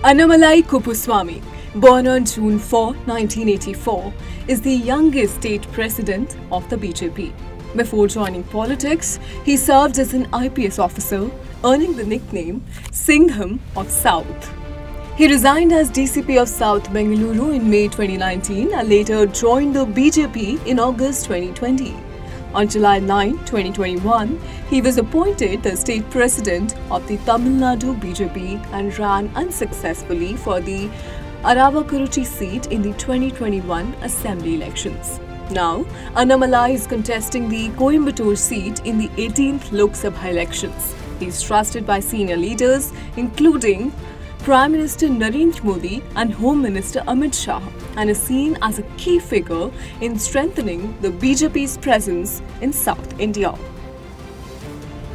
Annamalai Kuppuswamy, born on June 4, 1984, is the youngest state president of the BJP. Before joining politics, he served as an IPS officer, earning the nickname Singham of South. He resigned as DCP of South Bengaluru in May 2019 and later joined the BJP in August 2020. On July 9, 2021, he was appointed the state president of the Tamil Nadu BJP and ran unsuccessfully for the Aravakuruchi seat in the 2021 assembly elections. Now, Annamalai is contesting the Coimbatore seat in the 18th Lok Sabha elections. He is trusted by senior leaders, including Prime Minister Narendra Modi and Home Minister Amit Shah, and is seen as a key figure in strengthening the BJP's presence in South India.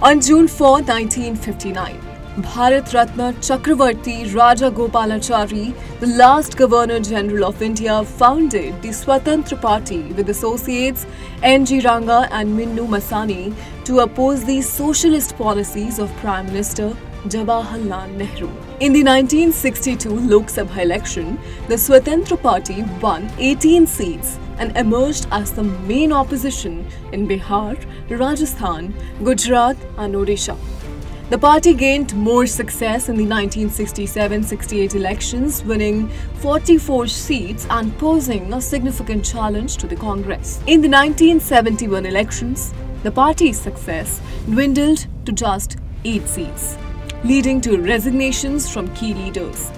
On June 4, 1959, Bharat Ratna Chakravarti Rajagopalachari, the last Governor General of India, founded the Swatantra Party with associates N.G. Ranga and Minnu Masani to oppose the socialist policies of Prime Minister Jawaharlal Nehru. In the 1962 Lok Sabha election, the Swatantra Party won 18 seats and emerged as the main opposition in Bihar, Rajasthan, Gujarat and Odisha. The party gained more success in the 1967-68 elections, winning 44 seats and posing a significant challenge to the Congress. In the 1971 elections, the party's success dwindled to just 8 seats, leading to resignations from key leaders.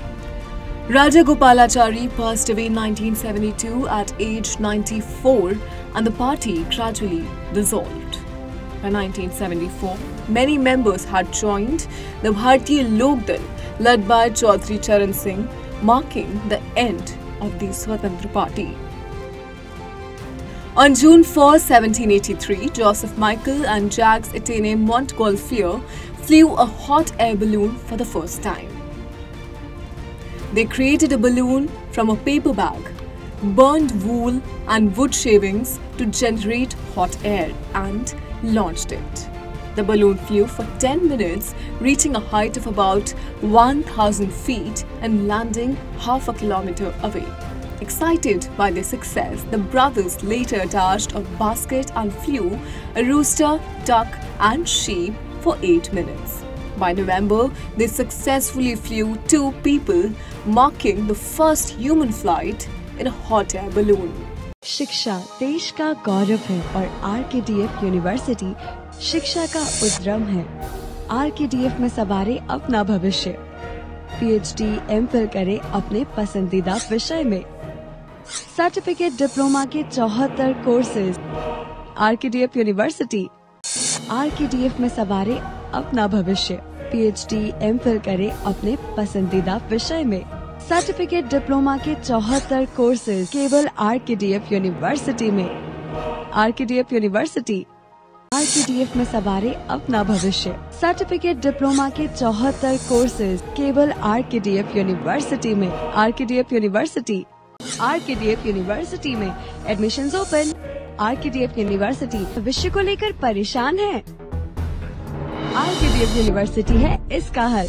Rajagopalachari passed away in 1972 at age 94 and the party gradually dissolved. By 1974, many members had joined the Bharatiya Lok Dal led by Chaudhry Charan Singh, marking the end of the Swatantra Party. On June 4, 1783, Joseph Michael and Jacques Etienne Montgolfier flew a hot air balloon for the first time. They created a balloon from a paper bag, burned wool and wood shavings to generate hot air and launched it. The balloon flew for 10 minutes, reaching a height of about 1,000 feet and landing half a kilometer away. Excited by their success, the brothers later attached a basket and flew a rooster, duck and sheep for 8 minutes. By November, they successfully flew 2 people, marking the first human flight in a hot air balloon. शिक्षा देश का गौरव है और RKDF university शिक्षा का उद्यम है। RKDF में सवारे अपना भविष्य। पीएचडी एमफिल करे अपने पसंदीदा विषय में। सर्टिफिकेट डिप्लोमा के 74 कोर्सेज। RKDF university. आरकेडीएफ में सवारे अपना भविष्य। पीएचडी एमफिल करे अपने पसंदीदा विषय में। सर्टिफिकेट डिप्लोमा के 74 कोर्सेज केवल आरकेडीएफ यूनिवर्सिटी में। RKDF university. आरकेडीएफ में सवारे अपना भविष्य। सर्टिफिकेट डिप्लोमा के 74 कोर्सेज केवल आरकेडीएफ यूनिवर्सिटी में। RKDF university. आरकेडीएफ यूनिवर्सिटी में एडमिशंस ओपन। आरकेडीएफ यूनिवर्सिटी भविष्य को लेकर परेशान है? आरकेडीएफ यूनिवर्सिटी है इसका हल।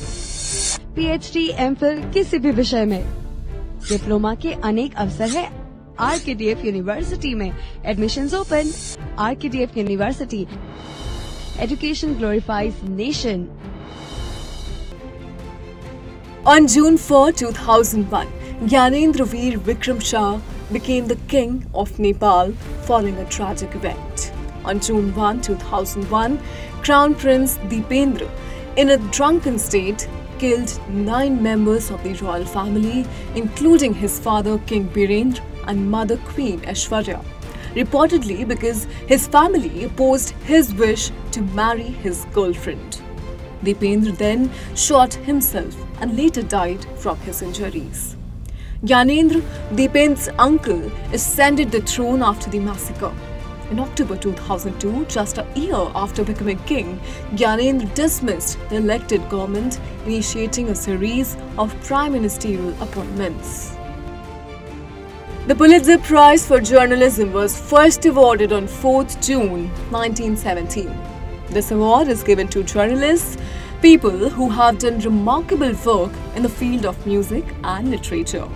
पीएचडी एमफिल किसी भी विषय में। डिप्लोमा के अनेक अवसर है आरकेडीएफ यूनिवर्सिटी में। Admissions open. RKDF university. Education glorifies nation. On June 4, 2001, Gyanendra Veer Vikram Shah became the king of Nepal following a tragic event. On June 1, 2001, Crown Prince Deependra, in a drunken state, killed 9 members of the royal family, including his father King Birendra and mother Queen Aishwarya, reportedly because his family opposed his wish to marry his girlfriend. Deependra then shot himself and later died from his injuries. Gyanendra, Deependra's uncle, ascended the throne after the massacre. In October 2002, just a year after becoming king, Gyanendra dismissed the elected government, initiating a series of prime ministerial appointments. The Pulitzer Prize for Journalism was first awarded on 4th June 1917. This award is given to journalists people who have done remarkable work in the field of music and literature.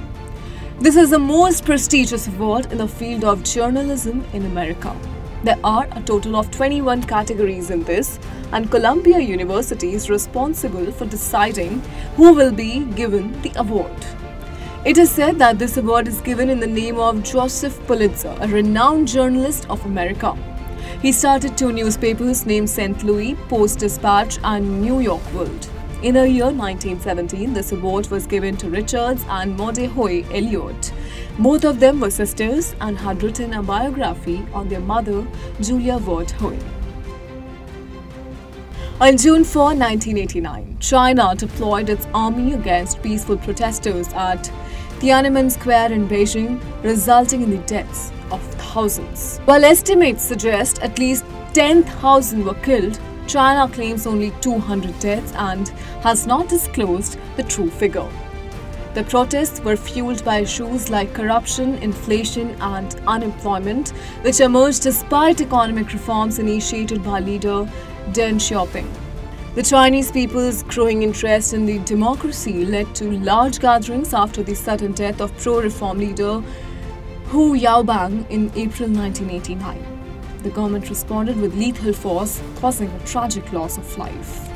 This is the most prestigious award in the field of journalism in America. There are a total of 21 categories in this, and Columbia University is responsible for deciding who will be given the award. It is said that this award is given in the name of Joseph Pulitzer, a renowned journalist of America. He started two newspapers named St. Louis Post-Dispatch and New York World. In the year 1917, this award was given to Richards and Maudie Hoy Elliott. Both of them were sisters and had written a biography on their mother, Julia Ward Hoy. On June 4, 1989, China deployed its army against peaceful protesters at Tiananmen Square in Beijing, resulting in the deaths of thousands. While estimates suggest at least 10,000 were killed, China claims only 200 deaths and has not disclosed the true figure. The protests were fueled by issues like corruption, inflation, and unemployment, which emerged despite economic reforms initiated by leader Deng Xiaoping. The Chinese people's growing interest in the democracy led to large gatherings after the sudden death of pro-reform leader Hu Yaobang in April 1989. The government responded with lethal force, causing a tragic loss of life.